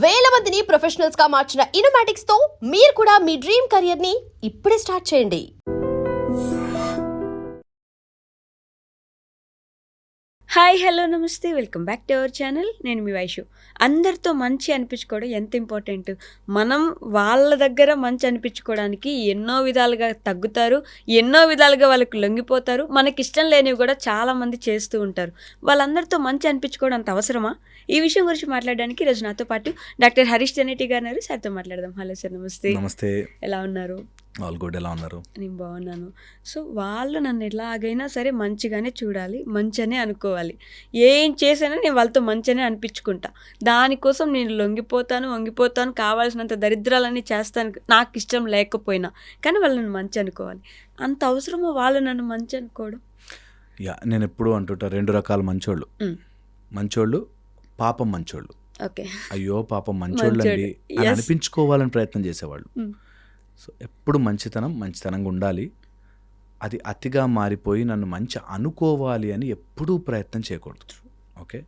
వేల మందిని ప్రొఫెషనల్స్ గా మార్చిన ఇనోమాటిక్స్ తో మీరు కూడా మీ డ్రీమ్ కెరియర్ ని ఇప్పుడే స్టార్ట్ చేయండి. హాయ్ హలో నమస్తే, welcome back to our channel. నేను మీ వైషు. అందరితో మంచి అనిపించుకోవడం ఎంత ఇంపార్టెంట్. మనం వాళ్ళ దగ్గర మంచి అనిపించుకోవడానికి ఎన్నో విధాలుగా తగ్గుతారు, ఎన్నో విధాలుగా వాళ్ళకి లొంగిపోతారు. మనకి ఇష్టం లేనివి కూడా చాలామంది చేస్తూ ఉంటారు. వాళ్ళందరితో మంచి అనిపించుకోవడం అంత అవసరమా? ఈ విషయం గురించి మాట్లాడడానికి ఈరోజు నాతో పాటు డాక్టర్ హరీష్ తెనేటి గారు ఉన్నారు. సార్తో మాట్లాడదాం. హలో సార్, నమస్తే. నమస్తే. ఎలా ఉన్నారు? All good. ఎలా ఉన్నారు? నేను బాగున్నాను. సో వాళ్ళు నన్ను ఎలాగైనా సరే మంచిగానే చూడాలి, మంచిగానే అనుకోవాలి. ఏం చేసినా నేను వాళ్ళతో మంచిగానే అనిపించుకుంటా. దానికోసం నేను వంగిపోతాను, కావాల్సినంత దరిద్రాలన్నీ చేస్తాను, నాకు ఇష్టం లేకపోయినా. కానీ వాళ్ళు నన్ను మంచి అనుకోవాలి. అంత అవసరమో వాళ్ళు నన్ను మంచి అనుకోవడం? నేను ఎప్పుడూ అంటుంటా, రెండు రకాల మంచోళ్ళు. మంచోళ్ళు, పాపం మంచోళ్ళు. ఓకే, అయ్యో పాపం మంచోళ్ళు అండి అని అనిపించుకోవాలని ప్రయత్నం చేసేవాళ్ళు. సో ఎప్పుడు మంచితనంగా ఉండాలి. అది అతిగా మారిపోయి నన్ను మంచి అనుకోవాలి అని ఎప్పుడూ ప్రయత్నం చేయకూడదు. ఓకే,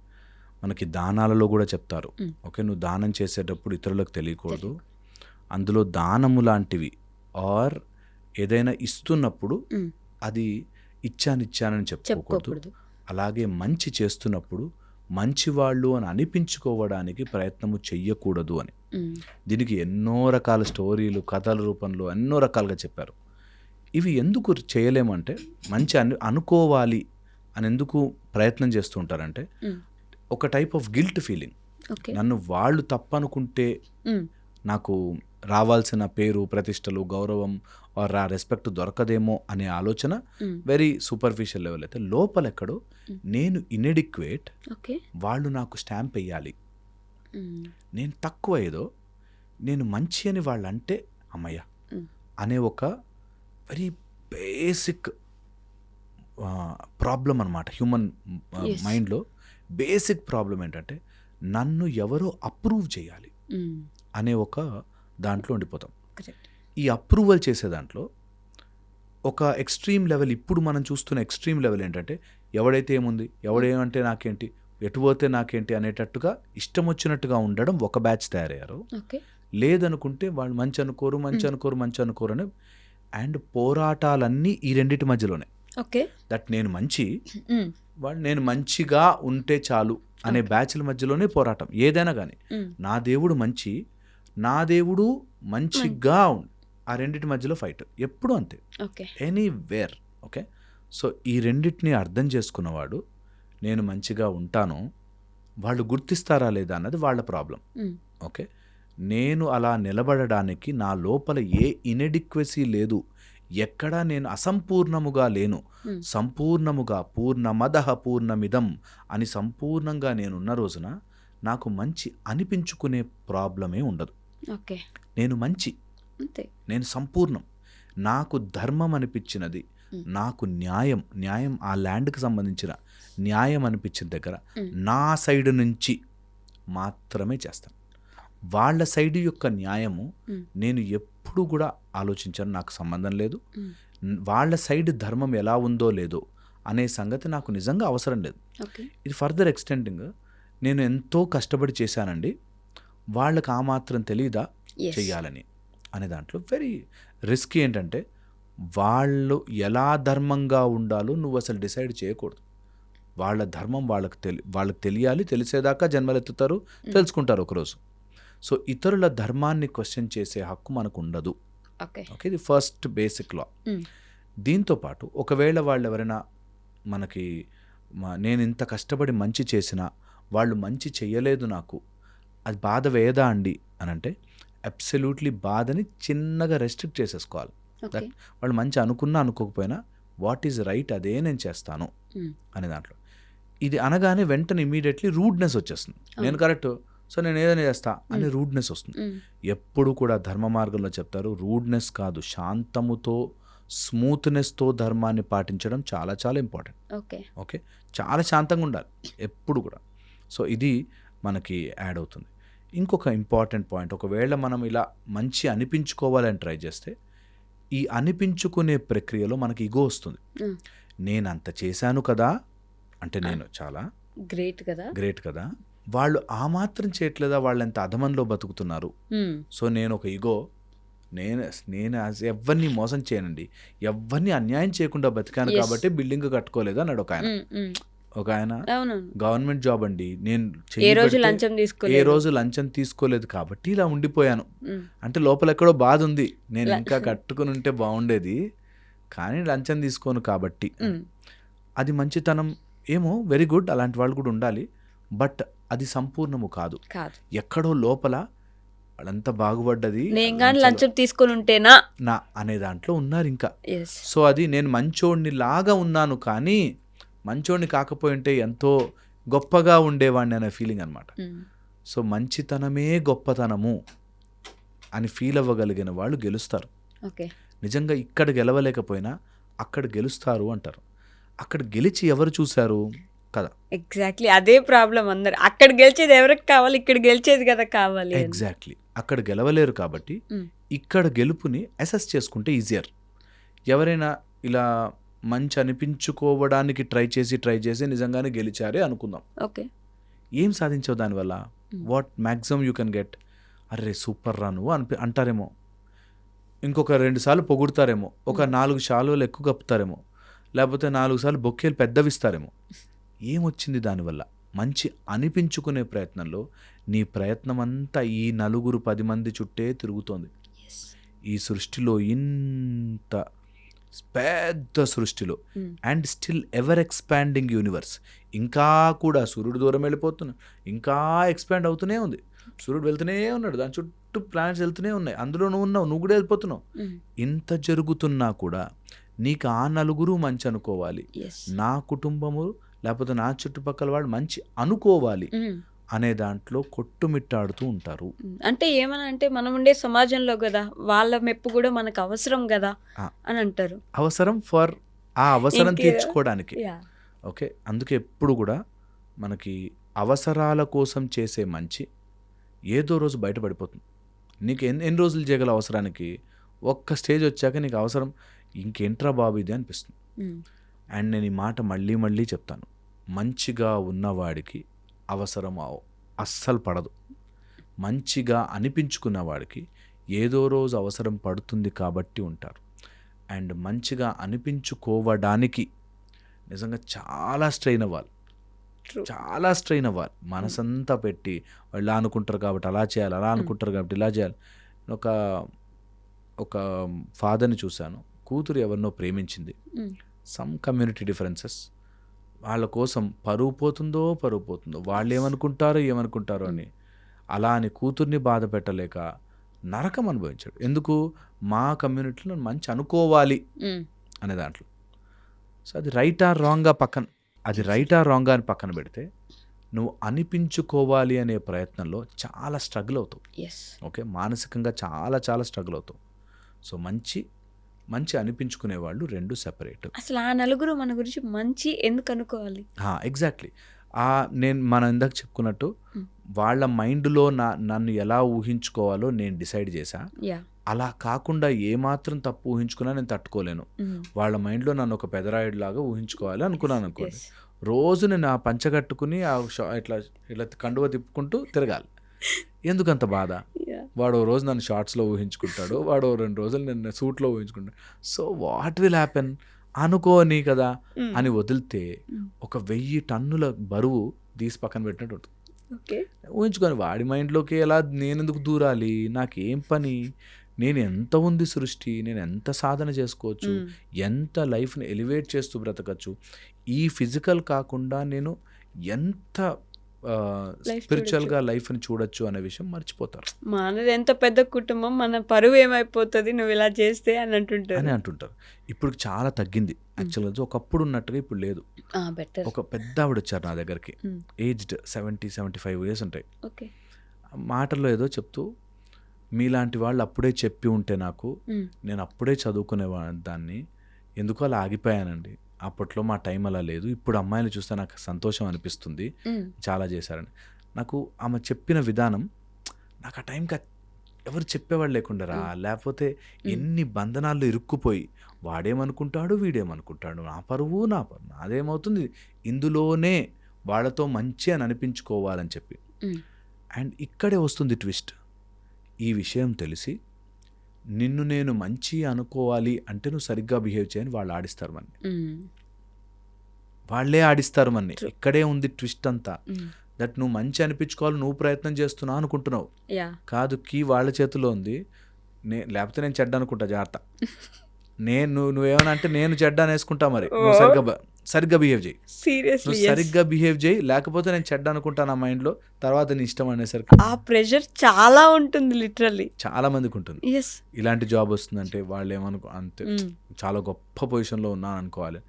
మనకి దానాలలో కూడా చెప్తారు. ఓకే, నువ్వు దానం చేసేటప్పుడు ఇతరులకు తెలియకూడదు. అందులో దానము లాంటివి ఆర్ ఏదైనా ఇస్తున్నప్పుడు అది ఇచ్చానని చెప్పుకోకూడదు. అలాగే మంచి చేస్తున్నప్పుడు మంచివాళ్ళు అని అనిపించుకోవడానికి ప్రయత్నము చెయ్యకూడదు అని. దీనికి ఎన్నో రకాల స్టోరీలు, కథల రూపంలో ఎన్నో రకాలుగా చెప్పారు. ఇవి ఎందుకు చేయలేమంటే, మంచి అనుకోవాలి అని ఎందుకు ప్రయత్నం చేస్తూ ఉంటారంటే, ఒక టైప్ ఆఫ్ గిల్ట్ ఫీలింగ్. నన్ను వాళ్ళు తప్పనుకుంటే నాకు రావాల్సిన పేరు, ప్రతిష్టలు, గౌరవం ఆర్ ఆ రెస్పెక్ట్ దొరకదేమో అనే ఆలోచన వెరీ సూపర్ఫిషియల్ లెవెల్. అయితే లోపలెక్కడో నేను ఇన్ఎడిక్వేట్, వాళ్ళు నాకు స్టాంప్ వేయాలి, నేను తక్కువ ఏదో, నేను మంచి అని వాళ్ళు అంటే అమ్మయ్య అనే ఒక వెరీ బేసిక్ ప్రాబ్లం అనమాట. హ్యూమన్ మైండ్లో బేసిక్ ప్రాబ్లం ఏంటంటే, నన్ను ఎవరో అప్రూవ్ చేయాలి అనే ఒక దాంట్లో ఉండిపోతాం. ఈ అప్రూవల్ చేసే దాంట్లో ఒక ఎక్స్ట్రీమ్ లెవెల్, ఇప్పుడు మనం చూస్తున్న ఎక్స్ట్రీమ్ లెవెల్ ఏంటంటే, ఎవడైతే ఏముంది, ఎవడేమంటే నాకేంటి, ఎటు పోతే నాకేంటి అనేటట్టుగా ఇష్టం వచ్చినట్టుగా ఉండడం ఒక బ్యాచ్ తయారయ్యారు. లేదనుకుంటే వాళ్ళు మంచి అనుకోరు అని. అండ్ పోరాటాలన్నీ ఈ రెండింటి మధ్యలోనే. దట్ నేను మంచి, వాళ్ళు నేను మంచిగా ఉంటే చాలు అనే బ్యాచ్ల మధ్యలోనే పోరాటం ఏదైనా కానీ. నా దేవుడు మంచి, నా దేవుడు మంచిగా ఉంది, ఆ రెండింటి మధ్యలో ఫైట్ ఎప్పుడు అంతే, ఎనీవేర్. ఓకే, సో ఈ రెండింటిని అర్థం చేసుకున్నవాడు, నేను మంచిగా ఉంటాను, వాళ్ళు గుర్తిస్తారా లేదా అన్నది వాళ్ళ ప్రాబ్లం. ఓకే, నేను అలా నిలబడడానికి నా లోపల ఏ ఇన్ఎడిక్వసీ లేదు, ఎక్కడా నేను అసంపూర్ణముగా లేను, సంపూర్ణముగా పూర్ణమదః పూర్ణమిదం అని సంపూర్ణంగా నేనున్న రోజున నాకు మంచి అనిపించుకునే ప్రాబ్లమే ఉండదు. నేను మంచి, నేను సంపూర్ణం, నాకు ధర్మం అనిపించినది, నాకు న్యాయం ఆ ల్యాండ్కి సంబంధించిన న్యాయం అనిపించిన దగ్గర నా సైడ్ నుంచి మాత్రమే చేస్తాను. వాళ్ళ సైడ్ యొక్క న్యాయము నేను ఎప్పుడు కూడా ఆలోచించాను, నాకు సంబంధం లేదు. వాళ్ళ సైడ్ ధర్మం ఎలా ఉందో లేదో అనే సంగతి నాకు నిజంగా అవసరం లేదు. ఇది ఫర్దర్ ఎక్స్టెండింగ్, నేను ఎంతో కష్టపడి చేశానండి, వాళ్ళకి ఆ మాత్రం తెలీదా చెయ్యాలని అనే దాంట్లో వెరీ రిస్కీ. ఏంటంటే, వాళ్ళు ఎలా ధర్మంగా ఉండాలో నువ్వు అసలు డిసైడ్ చేయకూడదు. వాళ్ళ ధర్మం వాళ్ళకి తెలియాలి, తెలిసేదాకా జన్మలెత్తుతారు, తెలుసుకుంటారు ఒకరోజు. సో ఇతరుల ధర్మాన్ని క్వశ్చన్ చేసే హక్కు మనకు ఉండదు. ఓకే, ఇది ఫస్ట్ బేసిక్ లా. దీంతోపాటు ఒకవేళ వాళ్ళు ఎవరైనా మనకి, నేను ఇంత కష్టపడి మంచి చేసినా వాళ్ళు మంచి చెయ్యలేదు, నాకు అది బాధ వేయదా అండి అని అంటే, అబ్సల్యూట్లీ బాధని చిన్నగా రెస్ట్రిక్ట్ చేసేసుకోవాలి. దట్ వాళ్ళు మంచి అనుకున్నా అనుకోకపోయినా వాట్ ఈజ్ రైట్ అదే నేను చేస్తాను అనే దాంట్లో. ఇది అనగానే వెంటనే ఇమీడియట్లీ రూడ్నెస్ వచ్చేస్తుంది. నేను కరెక్ట్, సో నేను ఏదైనా చేస్తా అనే రూడ్నెస్ వస్తుంది. ఎప్పుడు కూడా ధర్మ మార్గంలో చెప్తారు, రూడ్నెస్ కాదు, శాంతముతో స్మూత్నెస్తో ధర్మాన్ని పాటించడం చాలా చాలా ఇంపార్టెంట్. ఓకే, చాలా శాంతంగా ఉండాలి ఎప్పుడు కూడా. సో ఇది మనకి యాడ్ అవుతుంది. ఇంకొక ఇంపార్టెంట్ పాయింట్, ఒకవేళ మనం ఇలా మంచి అనిపించుకోవాలని ట్రై చేస్తే, ఈ అనిపించుకునే ప్రక్రియలో మనకి ఇగో వస్తుంది. నేను అంత చేశాను కదా, అంటే నేను చాలా గ్రేట్ కదా, వాళ్ళు ఆ మాత్రం చేయట్లేదా, వాళ్ళు ఎంత అధమంలో బతుకుతున్నారు. సో నేను ఒక ఇగో, నేను ఎవరిని మోసం చేయనండి, ఎవరిని అన్యాయం చేయకుండా బతికాను Yes. కాబట్టి బిల్డింగ్ కట్టుకోలేదు అన్నాడు ఒక ఆయన. ఒక ఆయన అవునవును. గవర్నమెంట్ జాబ్ అండి, నేను ఏ చెయ్యి రోజు పెడితే లంచం ఏ తీసుకోలేదు. రోజు లంచం తీసుకోలేదు కాబట్టి ఇలా ఉండిపోయాను. మ్మ్. అంటే లోపల ఎక్కడో బాధ ఉంది, నేను ల- ఇంకా కట్టుకుని ఉంటే బాగుండేది కానీ లంచం తీసుకోను కాబట్టి. మ్మ్. అది మంచితనం ఏమో, వెరీ గుడ్, అలాంటి వాళ్ళు కూడా ఉండాలి. బట్ అది సంపూర్ణము కాదు. కాదు. ఎక్కడో లోపల వాళ్ళంతా బాగుపడ్డది నేను కానీ లంచాలు లంచం తీసుకొని ఉంటేనా. నా అనే దాంట్లో ఉన్నారు ఇంకా. ఎస్. సో అది నేను మంచోడిని లాగా ఉన్నాను కానీ మంచోడిని కాకపోయి ఉంటే ఎంతో గొప్పగా ఉండేవాడిని అనే ఫీలింగ్ అనమాట. సో మంచితనమే గొప్పతనము అని ఫీల్ అవ్వగలిగిన వాళ్ళు గెలుస్తారు. ఓకే. నిజంగా ఇక్కడ గెలవలేకపోయినా అక్కడ గెలుస్తారు అంటారు. అక్కడ గెలిచి ఎవరు చూశారు కదా. ఎగ్జాక్ట్లీ అదే ప్రాబ్లం అందరు. అక్కడ గెలిచేది ఎవరికి కావాలి, ఇక్కడ గెలిచేది కదా కావాలి అని. ఎగ్జాక్ట్లీ, అక్కడ గెలవలేరు కాబట్టి మ్మ్. ఇక్కడ గెలుపుని అసెస్ చేసుకుంటే ఈజియర్. ఎవరైనా ఇలా మంచి అనిపించుకోవడానికి ట్రై చేసి నిజంగానే గెలిచారే అనుకుందాం, ఓకే. ఏం సాధించావు దానివల్ల? What maximum you can get, అరే సూపర్ రా నువ్వు అంటారేమో, ఇంకొక 2 సార్లు పొగుడతారేమో, ఒక 4 శాలువలు ఎక్కువ కప్పుతారేమో, లేకపోతే 4 సార్లు బొక్కేలు పెద్దవిస్తారేమో. ఏమొచ్చింది దానివల్ల? మంచి అనిపించుకునే ప్రయత్నంలో నీ ప్రయత్నం అంతా ఈ 9-10 మంది చుట్టే తిరుగుతోంది. ఈ సృష్టిలో, ఇంత పెద్ద సృష్టిలో, and still ever expanding universe, ఇంకా కూడా సూర్యుడు దూరం వెళ్ళిపోతున్నా, ఇంకా ఎక్స్పాండ్ అవుతూనే ఉంది. సూర్యుడు వెళ్తూనే ఉన్నాడు, దాని చుట్టూ ప్లానెట్స్ వెళ్తూనే ఉన్నాయి, అందులో నువ్వు ఉన్నావు, నువ్వు కూడా వెళ్ళిపోతున్నావు. ఇంత జరుగుతున్నా కూడా నీకు ఆ 9 మంచి అనుకోవాలి, నా కుటుంబము లేకపోతే నా చుట్టుపక్కల వాళ్ళు మంచి అనుకోవాలి అనే దాంట్లో కొట్టుమిట్టాడుతూ ఉంటారు. అంటే ఏమని అంటే మనం ఉండే సమాజంలో కదా, వాళ్ళ మెప్పు కూడా మనకు అవసరం కదా అని అంటారు. అవసరం ఫర్ ఆ అవసరం ఇంకే- తీర్చుకోవడానికి. యా. ఓకే, అందుకే ఎప్పుడు కూడా మనకి అవసరాల కోసం చేసే మంచి ఏదో రోజు బయటపడిపోతుంది. నీకు ఎన్ని రోజులు చేయగల అవసరానికి, ఒక్క స్టేజ్ వచ్చాక నీకు అవసరం ఇంకేంట్రా బాబు ఇది అనిపిస్తుంది. అండ్ నేను ఈ మాట మళ్ళీ చెప్తాను, మంచిగా ఉన్నవాడికి అవసరం అస్సలు పడదు. మంచిగా అనిపించుకున్నవాడికి ఏదో రోజు అవసరం పడుతుంది కాబట్టి ఉంటారు. అండ్ మంచిగా అనిపించుకోవడానికి నిజంగా చాలా స్ట్రెయిన్ అవ్వాలి, చాలా స్ట్రెయిన్ అవ్వాలి, మనసంతా పెట్టి వాళ్ళు ఇలా అనుకుంటారు కాబట్టి అలా చేయాలి, అలా అనుకుంటారు కాబట్టి ఇలా చేయాలి. ఒక ఫాదర్ని చూశాను, కూతురు ఎవరినో ప్రేమించింది, సమ్ కమ్యూనిటీ డిఫరెన్సెస్, వాళ్ళ కోసం పరువు పోతుందో వాళ్ళు ఏమనుకుంటారో అని, అలా అని కూతుర్ని బాధ పెట్టలేక నరకం అనుభవించాడు. ఎందుకు? మా కమ్యూనిటీలో మంచి అనుకోవాలి అనే దాంట్లో. సో అది రైట్ ఆర్ రాంగ్ అని పక్కన పెడితే, నువ్వు అనిపించుకోవాలి అనే ప్రయత్నంలో చాలా స్ట్రగుల్ అవుతావు. ఓకే, మానసికంగా చాలా స్ట్రగుల్ అవుతావు. సో మంచి అనిపించుకునే వాళ్ళు 2 సెపరేట్. అసలు ఆ 9 మన గురించి మంచి ఎందుకు అనుకోవాలి? ఎగ్జాక్ట్లీ. మనం ఇందాక చెప్పుకున్నట్టు వాళ్ళ మైండ్లో నన్ను ఎలా ఊహించుకోవాలో నేను డిసైడ్ చేశా. యా. అలా కాకుండా ఏమాత్రం తప్పు ఊహించుకున్నా నేను తట్టుకోలేను. వాళ్ళ మైండ్లో నన్ను ఒక పెదరాయుడు లాగా ఊహించుకోవాలి అనుకున్నాను అనుకోండి, రోజు నేను ఆ పంచ కట్టుకుని ఇట్లా కండువ తిప్పుకుంటూ తిరగాలి. ఎందుకంత బాధ? వాడు రోజు నన్ను షార్ట్స్లో ఊహించుకుంటాడు, వాడు 2 రోజులు నేను సూట్లో ఊహించుకుంటాడు. సో వాట్ విల్ హ్యాపెన్ అనుకోని కదా అని వదిలితే ఒక 1000 టన్నుల బరువు తీసి పక్కన పెట్టినట్టు ఉంటుంది. ఊహించుకొని వాడి మైండ్లోకి ఎలా నేనెందుకు దూరాలి, నాకేం పని, నేను ఎంత ఉంది సృష్టి, నేను ఎంత సాధన చేసుకోవచ్చు, ఎంత లైఫ్ని ఎలివేట్ చేస్తూ బ్రతకచ్చు, ఈ ఫిజికల్ కాకుండా నేను ఎంత స్పిరిచువల్గా లైఫ్ని చూడొచ్చు అనే విషయం మర్చిపోతారు. మనది ఎంత పెద్ద కుటుంబం, మన పరువు ఏమైపోతుంది నువ్వు ఇలా చేస్తే అని అంటుంటారు. ఇప్పుడు చాలా తగ్గింది యాక్చువల్గా, ఒకప్పుడు ఉన్నట్టుగా ఇప్పుడు లేదు. బెటర్. ఒక పెద్ద ఆవిడ వచ్చారు నా దగ్గరికి, ఏజ్డ్ 70-75 ఇయర్స్ ఉంటాయి. ఓకే. మాటల్లో ఏదో చెప్తూ, మీలాంటి వాళ్ళు అప్పుడే చెప్పి ఉంటే నాకు, నేను అప్పుడే చదువుకునే దాన్ని, ఎందుకో అలా ఆగిపోయానండి, అప్పట్లో మా టైం అలా లేదు, ఇప్పుడు అమ్మాయిలు చూస్తే నాకు సంతోషం అనిపిస్తుంది, చాలా చేశారని. నాకు ఆమె చెప్పిన విధానం, నాకు ఆ టైంకి ఎవరు చెప్పేవాళ్ళు లేకుండా లేకపోతే ఎన్ని బంధనాల్లో ఇరుక్కుపోయి, వాడేమనుకుంటాడు వీడేమనుకుంటాడు, నా పరువు నాదేమవుతుంది, ఇందులోనే వాళ్ళతో మంచి అని అనిపించుకోవాలని చెప్పి. అండ్ ఇక్కడే వస్తుంది ట్విస్ట్. ఈ విషయం తెలిసి నిన్ను నేను మంచి అనుకోవాలి అంటే నువ్వు సరిగ్గా బిహేవ్ చేయని వాళ్ళు ఆడిస్తారు మనని. వాళ్ళే ఆడిస్తారు మనని. ఇక్కడే ఉంది ట్విస్ట్ అంతా. దట్ నువ్వు మంచి అనిపించుకోవాలి, నువ్వు ప్రయత్నం చేస్తున్నావు అనుకుంటున్నావు. కాదు, కీ వాళ్ళ చేతిలో ఉంది. లేకపోతే నేను చెడ్డ అనుకుంటా, జాగ్రత్త. నువ్వేమన్నా అంటే నేను చెడ్డ అనేసుకుంటా. మరి నువ్వు సరిగ్గా బిహేవ్ చేయి, నువ్వు సరిగ్గా బిహేవ్ చేయి, లేకపోతే నేను చెడ్డ అనుకుంటా నా మైండ్లో. తర్వాత నీ ఇష్టం అనేసరికి ఆ ప్రెషర్ చాలా ఉంటుంది, లిటరల్లీ చాలా మందికి ఉంటుంది. ఇలాంటి జాబ్ వస్తుందంటే వాళ్ళు ఏమనుకో అంతే, చాలా గొప్ప పొజిషన్లో ఉన్నాను అనుకోవాలి.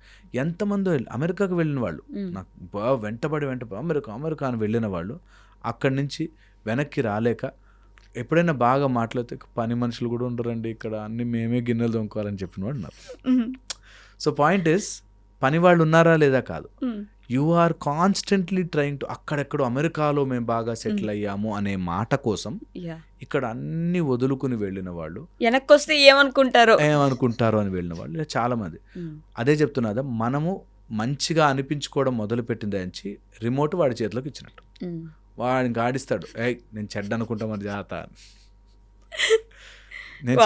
ఎంతమంది అమెరికాకు వెళ్ళిన వాళ్ళు, నాకు వెంటబడి అమెరికా అని వెళ్ళిన వాళ్ళు అక్కడి నుంచి వెనక్కి రాలేక ఎప్పుడైనా బాగా మాట్లాడితే పని మనుషులు కూడా ఉండరండి ఇక్కడ, అన్ని మేమే గిన్నెలు దొంగకోవాలని చెప్పిన వాడు ఉన్నారు. సో పాయింట్ ఇస్, పని వాళ్ళు ఉన్నారా లేదా కాదు, you are constantly trying to. అక్కడెక్కడో అమెరికాలో మేము బాగా సెటిల్ అయ్యాము అనే మాట కోసం ఇక్కడ అన్ని వదులుకుని వెళ్ళిన వాళ్ళు, వెనక్కి వస్తే ఏమనుకుంటారో అని వెళ్ళిన వాళ్ళు చాలా మంది. అదే చెప్తున్నదా, మనము మంచిగా అనిపించుకోవడం మొదలు పెట్టింది నుంచి రిమోట్ వాడి చేతిలోకి ఇచ్చినట్టు. వాడిని గాడిస్తాడు, నేను చెడ్డ అనుకుంటా మరి జాగ్రత్త, నేను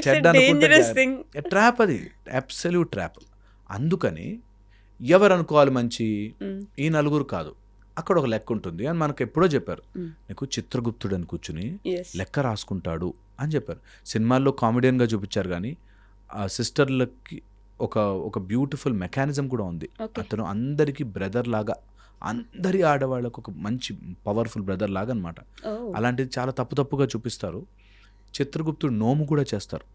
చెడ్డ అనుకుంటా. ట్రాప్, అది అబ్సల్యూట్ ట్రాప్. అందుకని ఎవరు అనుకోవాలి మంచి, ఈ నలుగురు కాదు, అక్కడ ఒక లెక్క ఉంటుంది అని మనకు ఎప్పుడో చెప్పారు. నీకు చిత్రగుప్తుడు అని కూర్చుని లెక్క రాసుకుంటాడు అని చెప్పారు. సినిమాల్లో కామెడియన్గా చూపించారు, కానీ ఆ సిస్టర్లకి ఒక బ్యూటిఫుల్ మెకానిజం కూడా ఉంది. అతను అందరికీ బ్రదర్ లాగా, అందరి ఆడవాళ్ళకు ఒక మంచి పవర్ఫుల్ బ్రదర్ లాగా అనమాట. అలాంటిది చాలా తప్పుగా చూపిస్తారు. చిత్రగుప్తుడు నోము కూడా చేస్తారు.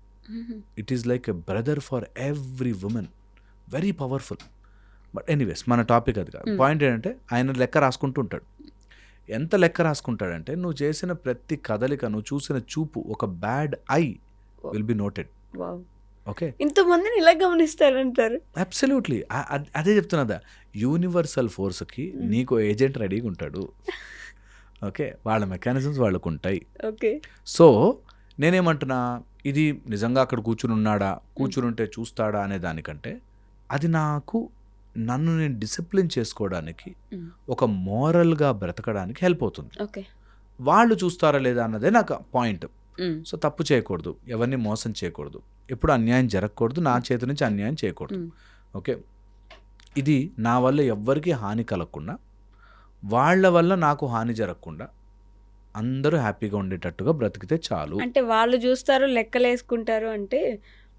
It is like a brother for every women, very powerful. But anyways మన టాపిక్ అది కాదు. పాయింట్ ఏంటంటే ఆయన లెక్క రాసుకుంటూ ఉంటాడు. ఎంత లెక్క రాసుకుంటాడంటే నువ్వు చేసిన ప్రతి కదలిక, నువ్వు చూసిన చూపు, ఒక bad I will be noted. Okay, ఇంతమందిని ఇలా గమనిస్తారంటారు. అబ్సల్యూట్లీ. అదే చెప్తున్నదా, యూనివర్సల్ ఫోర్స్కి నీకు ఏజెంట్ రెడీగా ఉంటాడు. ఓకే, వాళ్ళ మెకానిజమ్స్ వాళ్ళకు ఉంటాయి. ఓకే, సో నేనేమంటున్నా, ఇది నిజంగా అక్కడ కూర్చుని ఉంటే చూస్తాడా అనే దానికంటే, అది నన్ను నేను డిసిప్లిన్ చేసుకోవడానికి, ఒక మోరల్గా బ్రతకడానికి హెల్ప్ అవుతుంది. వాళ్ళు చూస్తారా లేదా అన్నదే నాకు పాయింట్. సో తప్పు చేయకూడదు, ఎవరిని మోసం చేయకూడదు, ఎప్పుడు అన్యాయం జరగకూడదు, నా చేతి నుంచి అన్యాయం చేయకూడదు. ఓకే, ఇది నా వల్ల ఎవ్వరికీ హాని కలగకుండా, వాళ్ళ వల్ల నాకు హాని జరగకుండా అందరూ హ్యాపీగా ఉండేటట్టుగా బ్రతికితే చాలు. అంటే వాళ్ళు చూస్తారు, లెక్కలేసుకుంటారు అంటే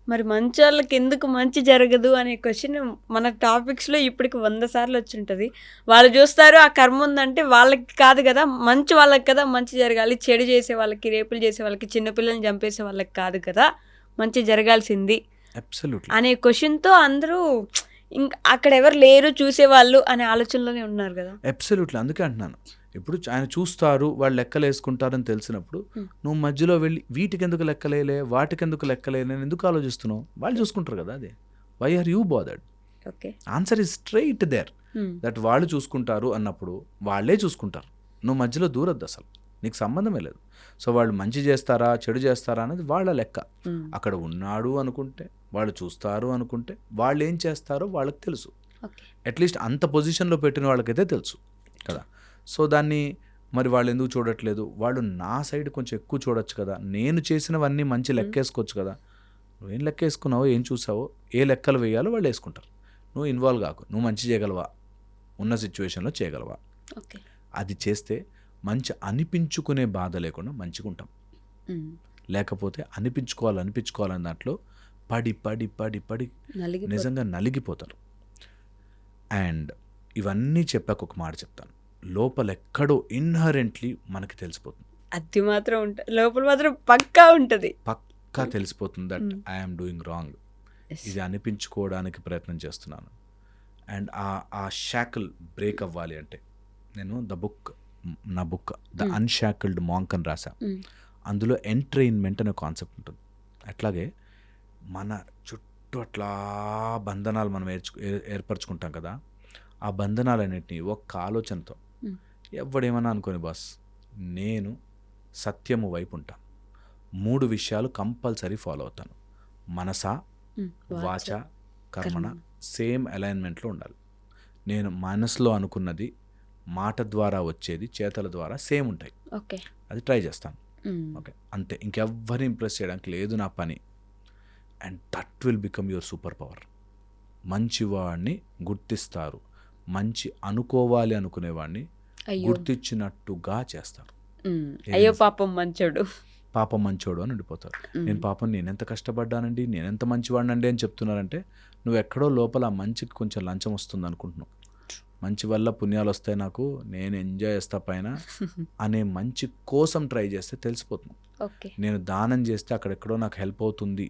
మరి మంచి వాళ్ళకి ఎందుకు మంచి జరగదు అనే క్వశ్చన్ మన టాపిక్స్లో ఇప్పటికి 100 సార్లు వచ్చి ఉంటుంది. వాళ్ళు చూస్తారు, ఆ కర్మ ఉందంటే వాళ్ళకి కాదు కదా, మంచి వాళ్ళకి కదా మంచి జరగాలి, చెడు చేసే వాళ్ళకి, రేపులు చేసే వాళ్ళకి, చిన్నపిల్లల్ని చంపేసే వాళ్ళకి కాదు కదా మంచి జరగాల్సింది అనే క్వశ్చన్తో అందరూ ఇంకా అక్కడ ఎవరు లేరు చూసేవాళ్ళు అనే ఆలోచనలోనే ఉన్నారు కదా. అబ్సల్యూట్లీ. అందుకే అంటున్నాను, ఇప్పుడు ఆయన చూస్తారు, వాళ్ళు లెక్కలు వేసుకుంటారని తెలిసినప్పుడు నువ్వు మధ్యలో వెళ్ళి వీటికి ఎందుకు లెక్కలేలే, వాటికి ఎందుకు లెక్కలేలే ఎందుకు ఆలోచిస్తున్నావు? వాళ్ళు చూసుకుంటారు కదా. అదే why are you bothered? Answer is straight there. That వాళ్ళు చూసుకుంటారు అన్నప్పుడు వాళ్ళే చూసుకుంటారు, నువ్వు మధ్యలో దూరద్దు, అసలు నీకు సంబంధమే లేదు. సో వాళ్ళు మంచి చేస్తారా చెడు చేస్తారా అనేది వాళ్ళ లెక్క. అక్కడ ఉన్నాడు అనుకుంటే, వాళ్ళు చూస్తారు అనుకుంటే, వాళ్ళు ఏం చేస్తారో వాళ్ళకి తెలుసు. అట్లీస్ట్ అంత పొజిషన్లో పెట్టిన వాళ్ళకైతే తెలుసు కదా. సో దాన్ని మరి వాళ్ళు ఎందుకు చూడట్లేదు, వాళ్ళు నా సైడ్ కొంచెం ఎక్కువ చూడొచ్చు కదా, నేను చేసినవన్నీ మంచి లెక్కేసుకోవచ్చు కదా. నువ్వేం లెక్కేసుకున్నావో, ఏం చూసావో, ఏ లెక్కలు వేయాలో వాళ్ళు వేసుకుంటారు. నువ్వు ఇన్వాల్వ్ కాకు, నువ్వు మంచి చేయగలవా, ఉన్న సిచ్యువేషన్లో చేయగలవా, అది చేస్తే మంచి అనిపించుకునే బాధ లేకుండా మంచిగా ఉంటాం. లేకపోతే అనిపించుకోవాలనే దాంట్లో పడి పడి పడి పడి నిజంగా నలిగిపోతారు. అండ్ ఇవన్నీ చెప్పాక ఒక మాట చెప్తాను, లోపల ఎక్కడో ఇన్హరెంట్లీ మనకి తెలిసిపోతుంది, అది మాత్రం ఉంటుంది, లోపల మాత్రం పక్కా ఉంటుంది, పక్కా తెలిసిపోతుంది దట్ ఐఎమ్ డూయింగ్ రాంగ్, ఇది అనిపించుకోవడానికి ప్రయత్నం చేస్తున్నాను. అండ్ ఆ షాకిల్ బ్రేక్ అవ్వాలి అంటే, నేను నా బుక్ ద అన్షాకిల్డ్ మాంక్ అని రాసా. అందులో ఎంట్రైన్మెంట్ అనే కాన్సెప్ట్ ఉంటుంది. అట్లాగే మన చుట్టూ అట్లా బంధనాలు మనం ఏర్పరచుకుంటాం కదా, ఆ బంధనాలన్నింటినీ ఒక్క ఆలోచనతో, ఎవడేమన్నా అనుకోని బాస్, నేను సత్యము వైపు ఉంటాను, 3 విషయాలు కంపల్సరీ ఫాలో అవుతాను, మనస వాచ కర్మణ సేమ్ అలైన్మెంట్లో ఉండాలి. నేను మనసులో అనుకున్నది మాట ద్వారా వచ్చేది చేతల ద్వారా సేమ్ ఉంటాయి. ఓకే. అది ట్రై చేస్తాను. ఓకే, అంతే. ఇంకెవ్వరిని ఇంప్రెస్ చేయడానికి లేదు నా పని. And that will become your superpower. మంచివాడిని గుర్తిస్తారు, మంచి అనుకోవాలి అనుకునేవాడిని అయ్యో గుర్తించినట్టుగా చేస్తారు. అయ్యో పాపం మంచోడు. పాపం మంచోడు అని ఉండిపోతారు. నేను పాపం నేనెంత కష్టపడ్డానండి, నేనెంత మంచివాడినండి అని చెప్తున్నారంటే నువ్వు ఎక్కడో లోపల ఆ మంచికి కొంచెం లంచం వస్తుంది అనుకుంటున్నావు. మంచి వల్ల పుణ్యాలు వస్తాయి నాకు, నేను ఎంజాయ్ చేస్తా పైన అనే మంచి కోసం ట్రై చేస్తే తెలిసిపోతుంది. ఓకే. నేను దానం చేస్తే అక్కడెక్కడో నాకు హెల్ప్ అవుతుంది,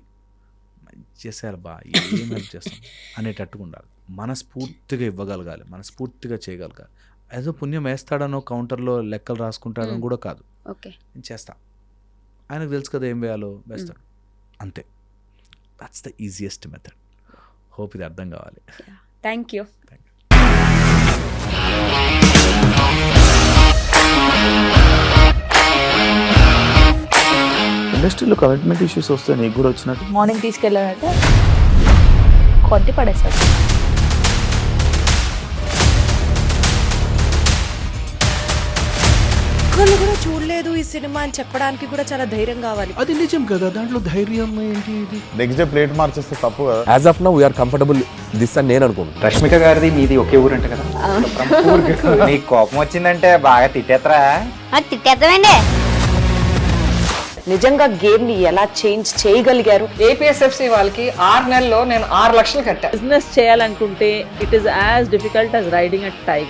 చేసేయాలి బా, ఏం హెల్ప్ చేస్తాం అనేటట్టుగా ఉండాలి. మనస్ఫూర్తిగా ఇవ్వగలగాలి, మనస్ఫూర్తిగా చేయగలగాలి. ఏదో పుణ్యం వేస్తాడనో కౌంటర్లో లెక్కలు రాసుకుంటాడనో కూడా కాదు. ఓకే. నేను చేస్తా, ఆయనకు తెలుసు కదా ఏం వేయాలో, వేస్తాడు, అంతే. That's the easiest method. Hope ఇది అర్థం కావాలి. Thank you. ఇండస్ట్రీలో కమిట్మెంట్ ఇష్యూస్ వస్తే నీకు కూడా వచ్చినట్టు? మార్నింగ్ తీసుకెళ్ళానంటే కొద్ది పడేసాడు. ఒక్కళ్ళు కూడా చూడలేదు ఈ సినిమా అని చెప్పడానికి కూడా చాలా ధైర్యం కావాలి. అది నిజం కదా, దాంట్లో ధైర్యం ఏంటి? ఇది నెక్స్ట్ డే ప్లేట్ మార్చేస్తే తప్పు కదా. As of now we are comfortable this అని నేను అనుకుంటున్నాను. రష్మిక గారిది మీది ఒకే ఊరు అంట కదా. నీకు కోపం వచ్చిందంటే బాగా తిట్టేత్తరా? తిట్టేద్దామండి. నిజంగా గేమ్ ని ఎలా చేంజ్ చేయగలిగారు? ఏపీఎస్ఎఫ్సి వాళ్ళకి 6 నెలల్లో నేను 6 లక్షలు కట్టా. బిజినెస్ చేయాలనుకుంటే it is as difficult as riding a tiger.